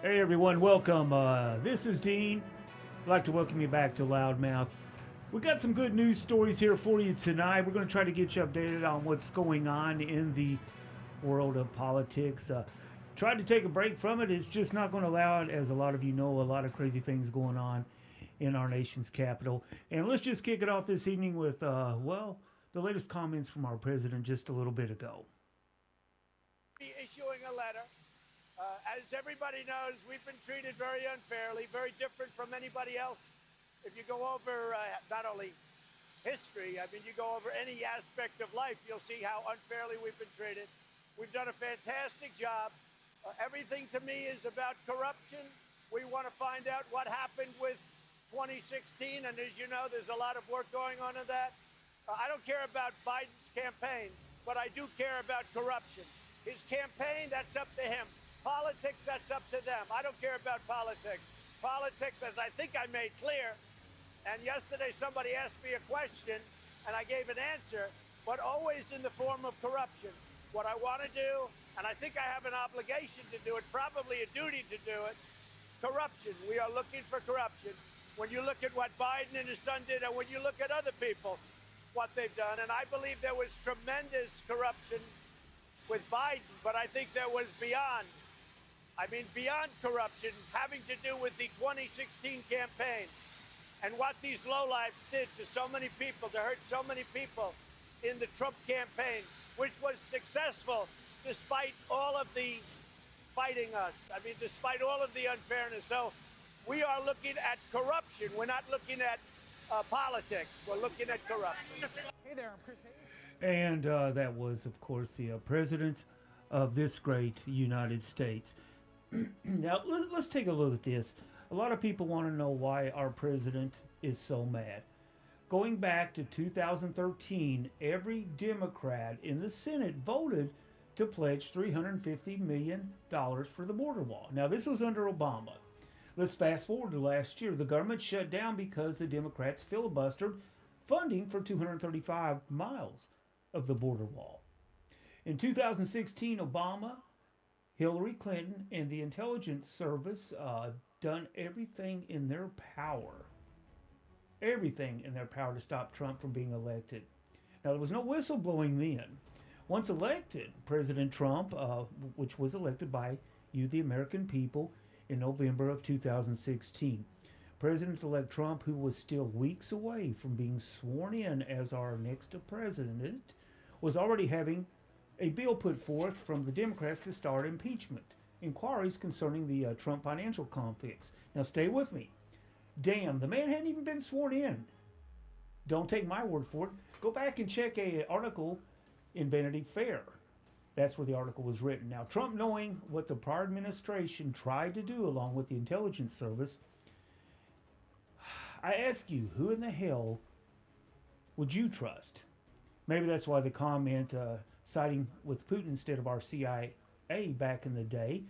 Hey everyone, welcome. This is Dean. I'd like to welcome you back to Loudmouth. We got some good news stories here for you tonight. We're going to try to get you updated on what's going on in the world of politics. Tried to take a break from it. It's just not going to allow it, as a lot of you know, a lot of crazy things going on in our nation's capital. And let's just kick it off this evening with, the latest comments from our president just a little bit ago. Be issuing a letter. As everybody knows, we've been treated very unfairly, very different from anybody else. If you go over not only history, I mean, you go over any aspect of life, you'll see how unfairly we've been treated. We've done a fantastic job. Everything to me is about corruption. We want to find out what happened with 2016, and as you know, there's a lot of work going on in that. I don't care about Biden's campaign, but I do care about corruption. His campaign, that's up to him. Politics, that's up to them. I don't care about politics. Politics, as I think I made clear, and yesterday somebody asked me a question, and I gave an answer, but always in the form of corruption. What I want to do, and I think I have an obligation to do it, probably a duty to do it, corruption. We are looking for corruption. When you look at what Biden and his son did, and when you look at other people, what they've done, and I believe there was tremendous corruption with Biden, but I think there was beyond corruption, having to do with the 2016 campaign and what these lowlifes did to so many people, to hurt so many people in the Trump campaign, which was successful despite all of the fighting us. I mean, despite all of the unfairness. So we are looking at corruption. We're not looking at politics. We're looking at corruption. Hey there, I'm Chris Hayes. And that was, of course, the president of this great United States. Now, let's take a look at this. A lot of people want to know why our president is so mad. Going back to 2013, every Democrat in the Senate voted to pledge $350 million for the border wall. Now, this was under Obama. Let's fast forward to last year. The government shut down because the Democrats filibustered funding for 235 miles of the border wall. In 2016, Obama, Hillary Clinton, and the intelligence service done everything in their power to stop Trump from being elected. Now, there was no whistleblowing then. Once elected, President Trump, which was elected by you, the American people, in November of 2016. President-elect Trump, who was still weeks away from being sworn in as our next president, was already having a bill put forth from the Democrats to start impeachment inquiries concerning the Trump financial conflicts. Now, stay with me. Damn, the man hadn't even been sworn in. Don't take my word for it. Go back and check an article in Vanity Fair. That's where the article was written. Now, Trump, knowing what the prior administration tried to do along with the intelligence service, I ask you, who in the hell would you trust? Maybe that's why the comment siding with Putin instead of our CIA back in the day,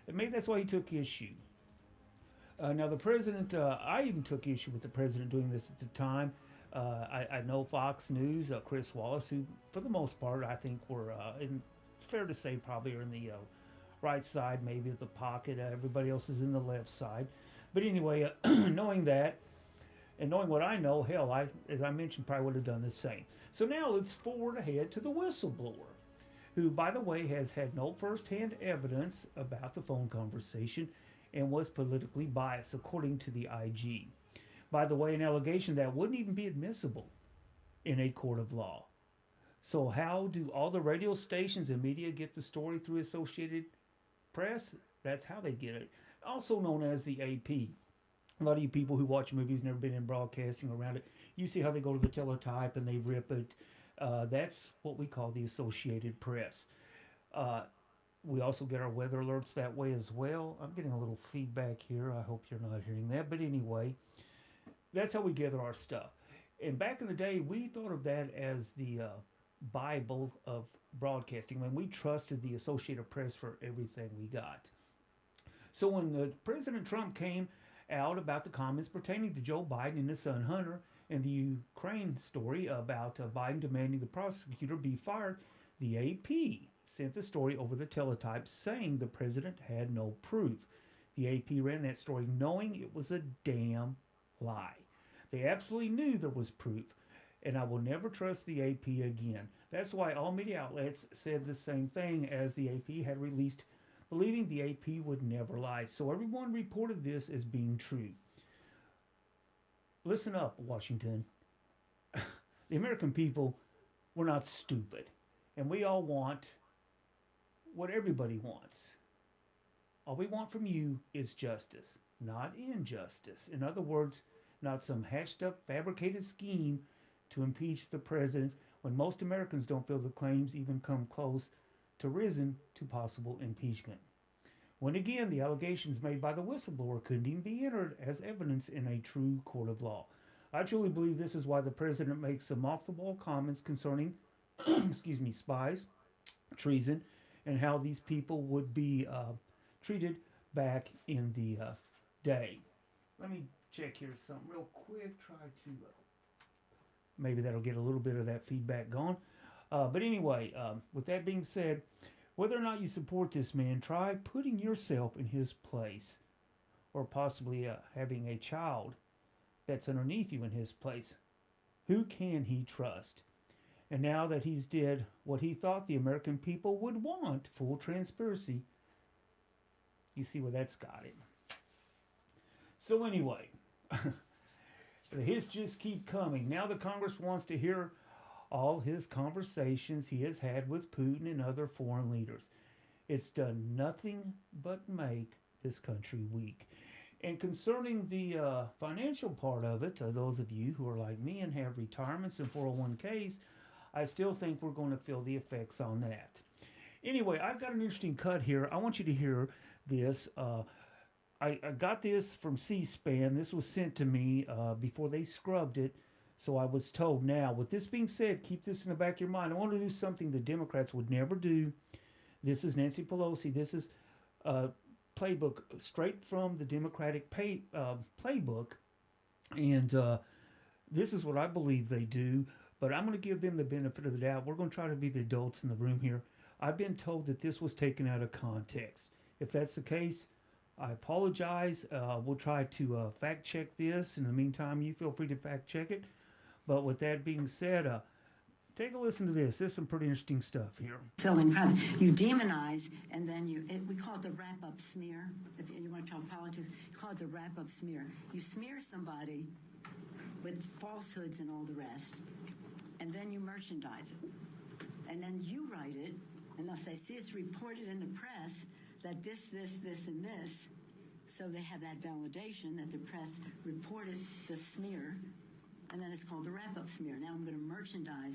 maybe that's why he took issue. Now, the president, I even took issue with the president doing this at the time. I know Fox News, Chris Wallace, who for the most part I think were, fair to say, probably are in the right side, maybe of the pocket. Everybody else is in the left side. But anyway, knowing that, and knowing what I know, hell, as I mentioned, probably would have done the same. So now let's forward ahead to the whistleblower, who, by the way, has had no firsthand evidence about the phone conversation and was politically biased, according to the IG. By the way, an allegation that wouldn't even be admissible in a court of law. So how do all the radio stations and media get the story through Associated Press? That's how they get it. Also known as the AP. A lot of you people who watch movies, never been in broadcasting around it, you see how they go to the teletype and they rip it. That's what we call the Associated Press. We also get our weather alerts that way as well. I'm getting a little feedback here. I hope you're not hearing that. But anyway, that's how we gather our stuff. And back in the day, we thought of that as the Bible of broadcasting, when we trusted the Associated Press for everything we got. So when President Trump came out about the comments pertaining to Joe Biden and his son Hunter and the Ukraine story about Biden demanding the prosecutor be fired, the AP sent the story over the teletype saying the president had no proof. The AP ran that story knowing it was a damn lie. They absolutely knew there was proof, and I will never trust the AP again. That's why all media outlets said the same thing as the AP had released, believing the AP would never lie. So everyone reported this as being true. Listen up, Washington. The American people, we're not stupid. And we all want what everybody wants. All we want from you is justice, not injustice. In other words, not some hashed up, fabricated scheme to impeach the president when most Americans don't feel the claims even come close to risen to possible impeachment. When again, the allegations made by the whistleblower couldn't even be entered as evidence in a true court of law. I truly believe this is why the president makes some off the wall comments concerning, excuse me, spies, treason, and how these people would be treated back in the day. Let me check here something real quick. Try to maybe that'll get a little bit of that feedback going. But anyway, with that being said, whether or not you support this man, try putting yourself in his place, or possibly having a child that's underneath you in his place. Who can he trust? And now that he's did what he thought the American people would want, full transparency, you see where that's got him. So anyway, the hits just keep coming. Now the Congress wants to hear all his conversations he has had with Putin and other foreign leaders. It's done nothing but make this country weak. And concerning the financial part of it, to those of you who are like me and have retirements and 401ks, I still think we're going to feel the effects on that. Anyway, I've got an interesting cut here. I want you to hear this. I got this from C-SPAN. This was sent to me before they scrubbed it. So I was told. Now, with this being said, keep this in the back of your mind. I want to do something the Democrats would never do. This is Nancy Pelosi. This is playbook straight from the Democratic playbook. And this is what I believe they do. But I'm going to give them the benefit of the doubt. We're going to try to be the adults in the room here. I've been told that this was taken out of context. If that's the case, I apologize. We'll try to fact check this. In the meantime, you feel free to fact check it. But with that being said, take a listen to this. There's some pretty interesting stuff here. Filling crowd. You demonize, and then we call it the wrap-up smear. If you want to talk politics, you call it the wrap-up smear. You smear somebody with falsehoods and all the rest, and then you merchandise it. And then you write it, and they'll say, see, it's reported in the press that this, and this. So they have that validation that the press reported the smear, and then it's called the wrap-up smear. Now I'm going to merchandise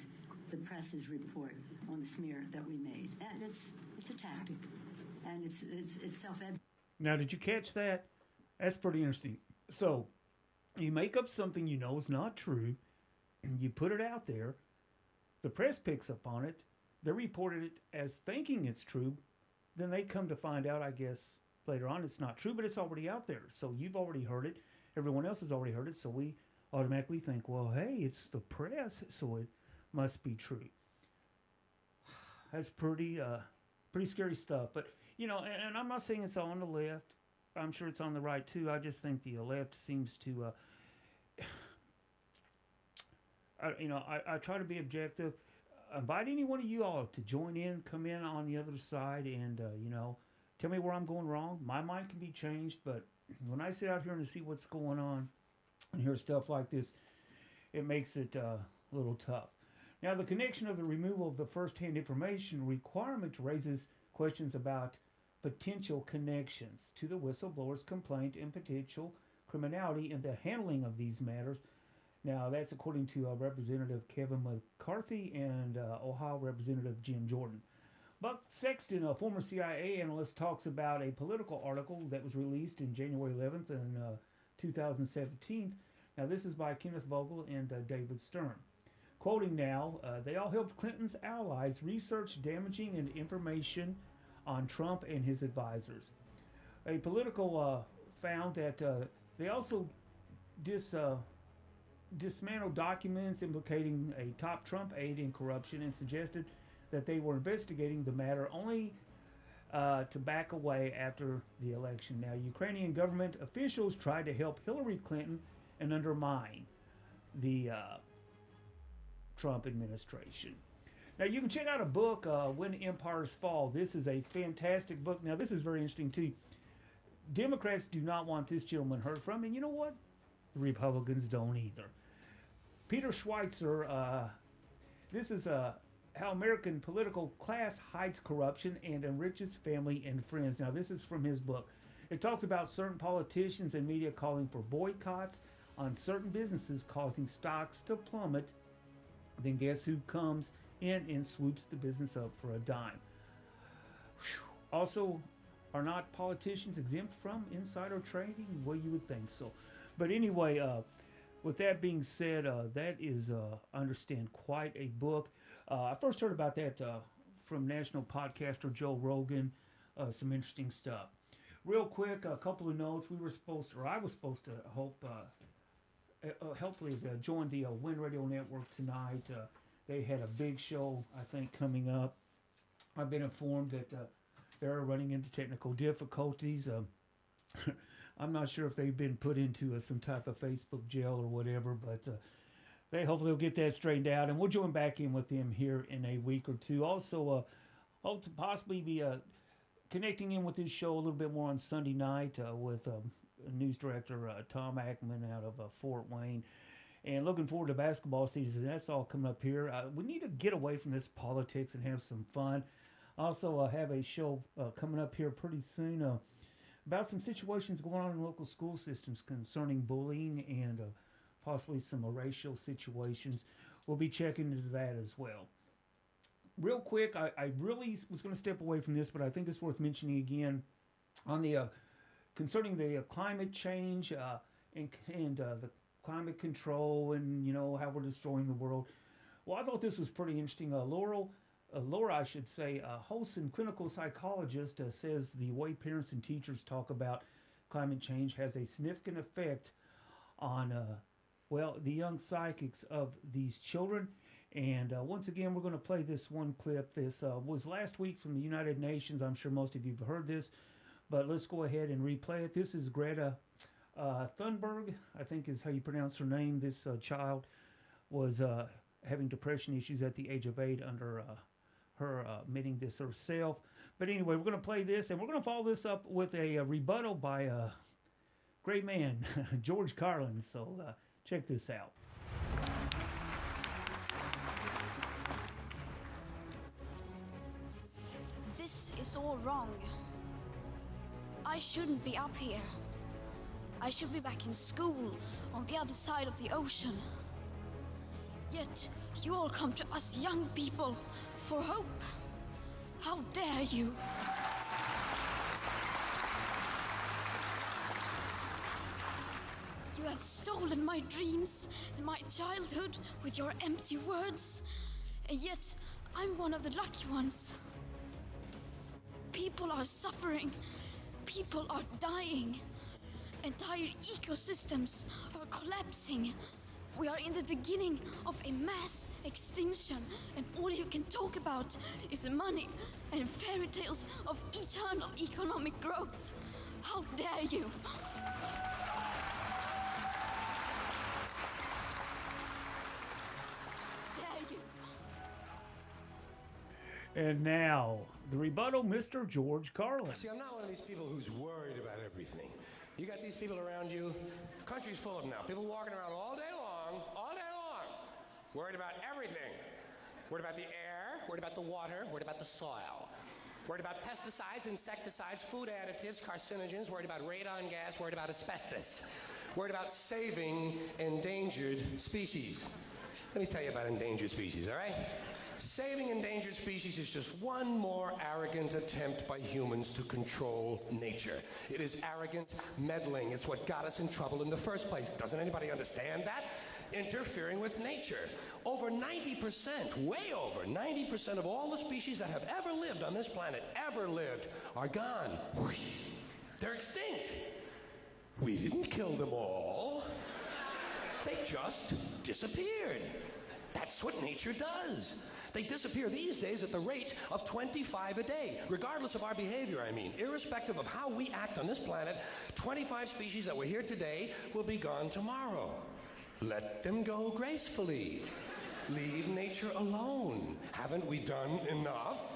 the press's report on the smear that we made. And it's a tactic, and it's self-evident. Now, did you catch that? That's pretty interesting. So you make up something you know is not true, and you put it out there. The press picks up on it. They reported it as thinking it's true. Then they come to find out, I guess, later on it's not true, but it's already out there. So you've already heard it. Everyone else has already heard it. So we automatically think, well, hey, it's the press, so it must be true. That's pretty scary stuff. But, you know, and I'm not saying it's on the left. I'm sure it's on the right, too. I just think the left seems to, I try to be objective. Invite any one of you all to join in, come in on the other side, and, tell me where I'm going wrong. My mind can be changed, but when I sit out here and see what's going on and hear stuff like this, it makes it a little tough. Now, the connection of the removal of the first-hand information requirement raises questions about potential connections to the whistleblower's complaint and potential criminality in the handling of these matters. Now, that's according to Representative Kevin McCarthy and Ohio Representative Jim Jordan. Buck Sexton, a former CIA analyst, talks about a political article that was released in January 11th in 2017. Now, this is by Kenneth Vogel and David Stern. Quoting now, they all helped Clinton's allies research damaging and information on Trump and his advisors. A political found that they also dismantled documents implicating a top Trump aide in corruption and suggested that they were investigating the matter only to back away after the election. Now, Ukrainian government officials tried to help Hillary Clinton and undermine the Trump administration. Now, you can check out a book, When Empires Fall. This is a fantastic book. Now, this is very interesting, too. Democrats do not want this gentleman heard from, and you know what? The Republicans don't either. Peter Schweitzer, this is how American political class hides corruption and enriches family and friends. Now, this is from his book. It talks about certain politicians and media calling for boycotts on certain businesses, causing stocks to plummet. Then guess who comes in and swoops the business up for a dime? Whew. Also, are not politicians exempt from insider trading? Well, you would think so. But anyway, with that being said, that is, I understand, quite a book. I first heard about that from national podcaster Joe Rogan. Some interesting stuff. Real quick, a couple of notes. I was supposed to hopefully join the Win Radio Network tonight. They had a big show, I think, coming up. I've been informed that they're running into technical difficulties. I'm not sure if they've been put into some type of Facebook jail or whatever, but they hopefully will get that straightened out, and we'll join back in with them here in a week or two. Also, hope to possibly be connecting in with this show a little bit more on Sunday night with news director Tom Ackman out of Fort Wayne. And looking forward to basketball season. That's all coming up here. We need to get away from this politics and have some fun. Also, have a show coming up here pretty soon about some situations going on in local school systems concerning bullying and possibly some racial situations. We'll be checking into that as well. Real quick, I really was going to step away from this, but I think it's worth mentioning again on the concerning the climate change and the climate control and how we're destroying the world. Well, I thought this was pretty interesting. Laura, I should say, a Holson clinical psychologist, says the way parents and teachers talk about climate change has a significant effect on, the young psychics of these children. And once again, we're going to play this one clip. This was last week from the United Nations. I'm sure most of you have heard this, but let's go ahead and replay it. This is Greta Thunberg, I think is how you pronounce her name. This child was having depression issues at the age of 8 under her admitting this herself. But anyway, we're going to play this, and we're going to follow this up with a rebuttal by a great man, George Carlin. So check this out. This is all wrong. I shouldn't be up here. I should be back in school on the other side of the ocean. Yet, you all come to us young people for hope. How dare you? You have stolen my dreams and my childhood with your empty words. And yet, I'm one of the lucky ones. People are suffering. People are dying. Entire ecosystems are collapsing. We are in the beginning of a mass extinction, and all you can talk about is money and fairy tales of eternal economic growth. How dare you? Dare you? And now, the rebuttal, Mr. George Carlin. See, I'm not one of these people who's worried about everything. You got these people around you, the country's full of them now. People walking around all day long, worried about everything. Worried about the air, worried about the water, worried about the soil. Worried about pesticides, insecticides, food additives, carcinogens, worried about radon gas, worried about asbestos. Worried about saving endangered species. Let me tell you about endangered species, all right? Saving endangered species is just one more arrogant attempt by humans to control nature. It is arrogant meddling. It's what got us in trouble in the first place. Doesn't anybody understand that? Interfering with nature. Over 90%, way over 90% of all the species that have ever lived on this planet, are gone. Whoosh. They're extinct. We didn't kill them all. They just disappeared. That's what nature does. They disappear these days at the rate of 25 a day, regardless of our behavior, I mean. Irrespective of how we act on this planet, 25 species that were here today will be gone tomorrow. Let them go gracefully. Leave nature alone. Haven't we done enough?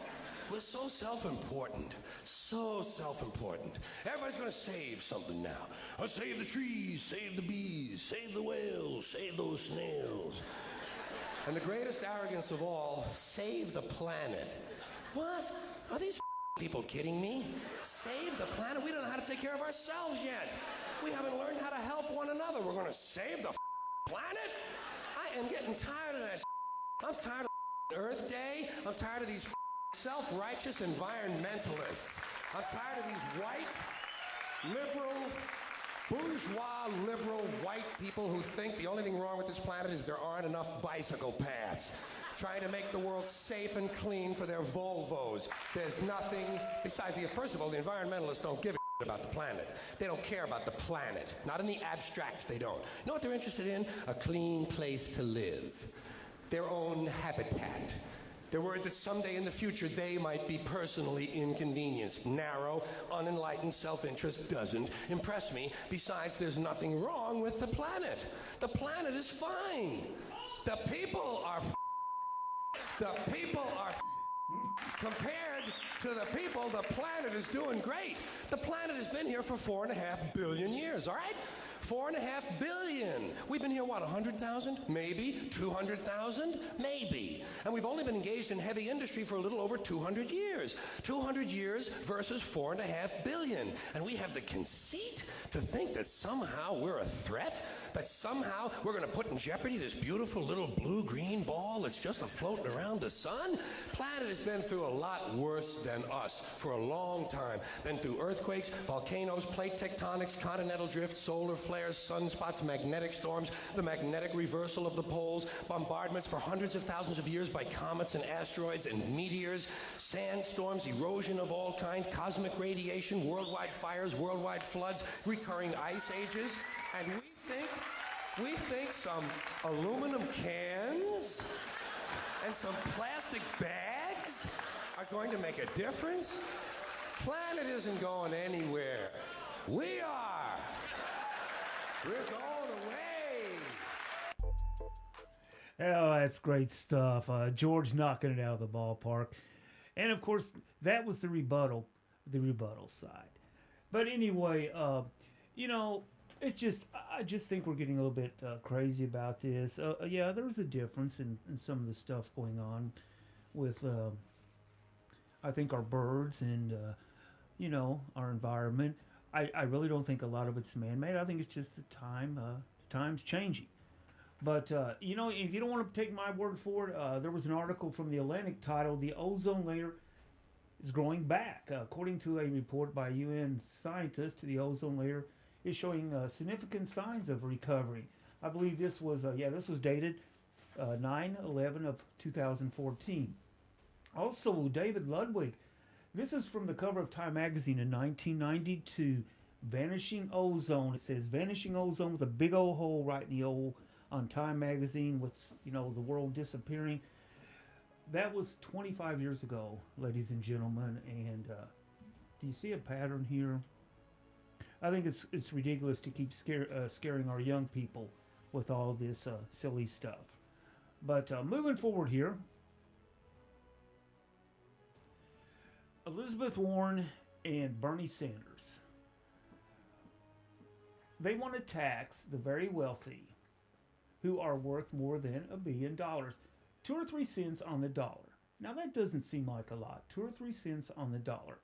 We're so self-important. So self-important. Everybody's going to save something now. Save the trees, save the bees, save the whales, save those snails. And the greatest arrogance of all, save the planet. What? Are these people kidding me? Save the planet? We don't know how to take care of ourselves yet. We haven't learned how to help one another. We're going to save the planet? I am getting tired of that. I'm tired of Earth Day. I'm tired of these self-righteous environmentalists. I'm tired of these white, liberal, bourgeois, liberal, white people who think the only thing wrong with this planet is there aren't enough bicycle paths. Trying to make the world safe and clean for their Volvos. There's nothing besides first of all, the environmentalists don't give a about the planet. They don't care about the planet. Not in the abstract, they don't. You know what they're interested in? A clean place to live. Their own habitat. They're worried that someday in the future they might be personally inconvenienced. Narrow, unenlightened self-interest doesn't impress me. Besides, there's nothing wrong with the planet. The planet is fine. The people are The people are compared to the people, the planet is doing great. The planet has been here for 4.5 billion years, all right? 4.5 billion. We've been here, what, 100,000? Maybe. 200,000? Maybe. And we've only been engaged in heavy industry for a little over 200 years. 200 years versus 4.5 billion. And we have the conceit to think that somehow we're a threat? That somehow we're going to put in jeopardy this beautiful little blue-green ball that's just floating around the sun? Planet has been through a lot worse than us for a long time. Been through earthquakes, volcanoes, plate tectonics, continental drift, solar flares, sunspots, magnetic storms, the magnetic reversal of the poles, bombardments for hundreds of thousands of years by comets and asteroids and meteors, sandstorms, erosion of all kinds, cosmic radiation, worldwide fires, worldwide floods, recurring ice ages, and we think some aluminum cans and some plastic bags are going to make a difference? Planet isn't going anywhere. We are. We're going away. Oh, that's great stuff. George knocking it out of the ballpark. And of course, that was the rebuttal side. But anyway, it's just, I just think we're getting a little bit crazy about this. Yeah, there's a difference in some of the stuff going on with, I think, our birds and, our environment. I really don't think a lot of it's man-made. I think it's just the time's changing. But, if you don't want to take my word for it, there was an article from The Atlantic titled, "The Ozone Layer is Growing Back." According to a report by UN scientists, the ozone layer is showing significant signs of recovery. I believe this was dated 9/11 of 2014. Also, David Ludwig, this is from the cover of Time magazine in 1992. Vanishing ozone. It says vanishing ozone with a big old hole right in the old on Time magazine with the world disappearing. That was 25 years ago, ladies and gentlemen. And do you see a pattern here? I think it's ridiculous to keep scaring our young people with all this silly stuff. But moving forward here, Elizabeth Warren and Bernie Sanders. They want to tax the very wealthy who are worth more than $1 billion. 2 or 3 cents on the dollar. Now that doesn't seem like a lot. 2 or 3 cents on the dollar.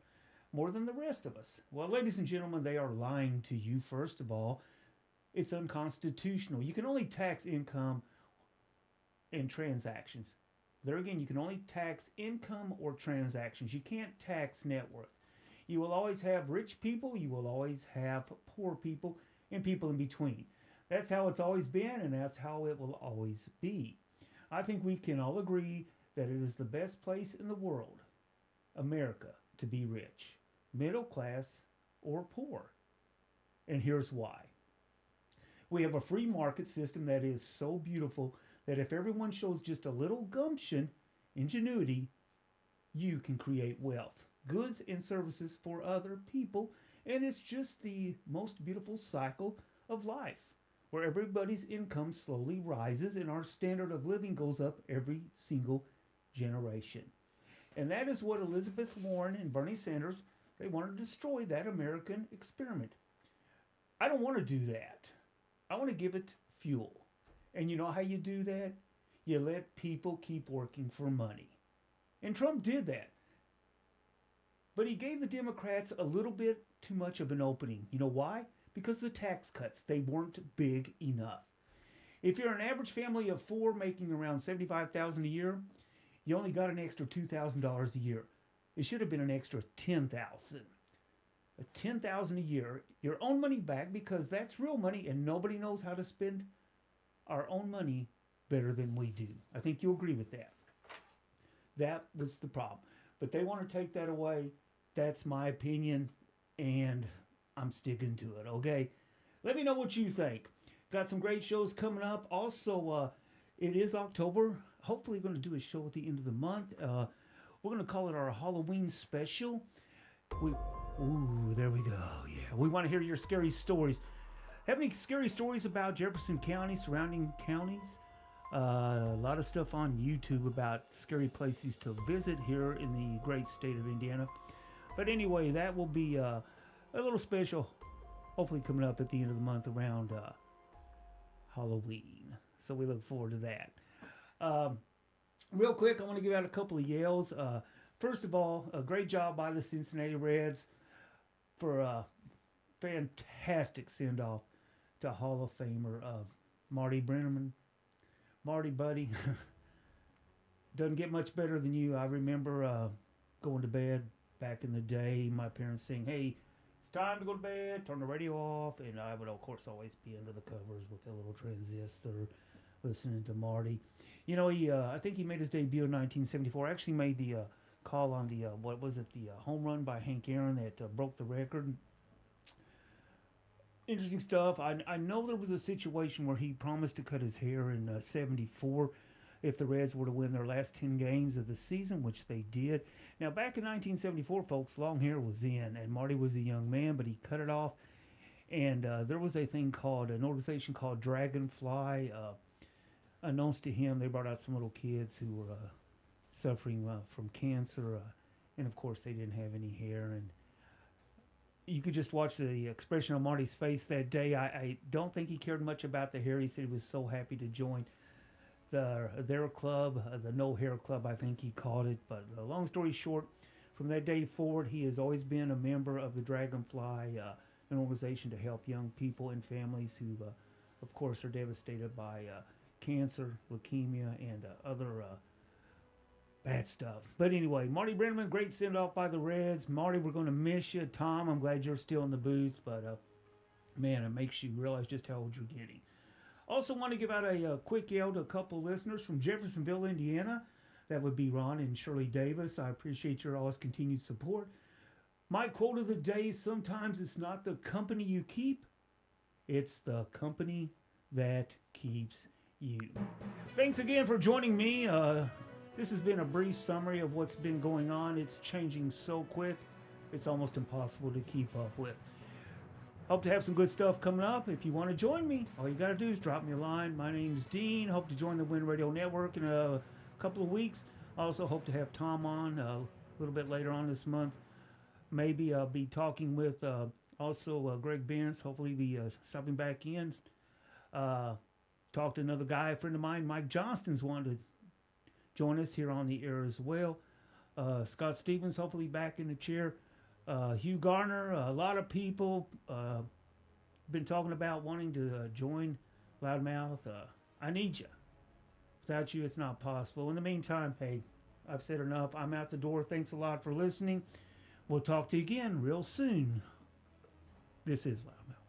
More than the rest of us. Well, ladies and gentlemen, they are lying to you. First of all, it's unconstitutional. You can only tax income and transactions. There again, you can only tax income or transactions. You can't tax net worth. You will always have rich people. You will always have poor people and people in between. That's how it's always been, and that's how it will always be. I think we can all agree that it is the best place in the world, America, to be rich, middle class, or poor. And here's why. We have a free market system that is so beautiful that if everyone shows just a little gumption ingenuity, you can create wealth, goods and services for other people, and it's just the most beautiful cycle of life where everybody's income slowly rises and our standard of living goes up every single generation. And that is what Elizabeth Warren and Bernie Sanders, they want to destroy that American experiment. I don't want to do that. I want to give it fuel. And you know how you do that? You let people keep working for money. And Trump did that. But he gave the Democrats a little bit too much of an opening. You know why? Because the tax cuts, they weren't big enough. If you're an average family of four making around $75,000 a year, you only got an extra $2,000 a year. It should have been an extra $10,000. A $10,000 a year, your own money back, because that's real money and nobody knows how to spend our own money better than we do. I think you'll agree with that. That was the problem. But they want to take that away. That's my opinion, and I'm sticking to it, okay? Let me know what you think. Got some great shows coming up. Also, it is October. Hopefully, we're going to do a show at the end of the month. We're going to call it our Halloween special. There we go. Yeah, we want to hear your scary stories. Have any scary stories about Jefferson County, surrounding counties? A lot of stuff on YouTube about scary places to visit here in the great state of Indiana. But anyway, that will be a little special, hopefully coming up at the end of the month around Halloween. So we look forward to that. Real quick, I want to give out a couple of yells. First of all, a great job by the Cincinnati Reds for a fantastic send-off to Hall of Famer Marty Brennaman. Marty, buddy, doesn't get much better than you. I remember going to bed back in the day, my parents saying, hey, it's time to go to bed, turn the radio off, and I would, of course, always be under the covers with a little transistor listening to Marty. You know, I think he made his debut in 1974. Actually made the call on the, the home run by Hank Aaron that broke the record. Interesting stuff. I know there was a situation where he promised to cut his hair in 74 if the Reds were to win their last 10 games of the season, which they did. Now, back in 1974, folks, long hair was in, and Marty was a young man, but he cut it off. And there was an organization called Dragonfly. Unknowns to him, they brought out some little kids who were suffering from cancer, and of course, they didn't have any hair. And you could just watch the expression on Marty's face that day. I don't think he cared much about the hair. He said he was so happy to join their club, the No Hair Club, I think he called it. But long story short, from that day forward, he has always been a member of the Dragonfly, an organization to help young people and families who, of course, are devastated by cancer, leukemia, and other bad stuff. But anyway, Marty Brennaman, great send-off by the Reds. Marty, we're going to miss you. Tom, I'm glad you're still in the booth, but man, it makes you realize just how old you're getting. Also want to give out a quick yell to a couple of listeners from Jeffersonville, Indiana. That would be Ron and Shirley Davis. I appreciate your all's continued support. My quote of the day, sometimes it's not the company you keep, it's the company that keeps you. Thanks again for joining me. This has been a brief summary of what's been going on. It's changing so quick, it's almost impossible to keep up with. Hope to have some good stuff coming up. If you want to join me, all you got to do is drop me a line. My name's Dean. Hope to join the Win Radio Network in a couple of weeks. Also hope to have Tom on a little bit later on this month. Maybe I'll be talking with also Greg Benz. Hopefully be stopping back in. Talk to another guy, a friend of mine, Mike Johnston's wanted to join us here on the air as well. Scott Stevens, hopefully back in the chair. Hugh Garner, a lot of people been talking about wanting to join Loudmouth. I need you. Without you, it's not possible. In the meantime, hey, I've said enough. I'm out the door. Thanks a lot for listening. We'll talk to you again real soon. This is Loudmouth.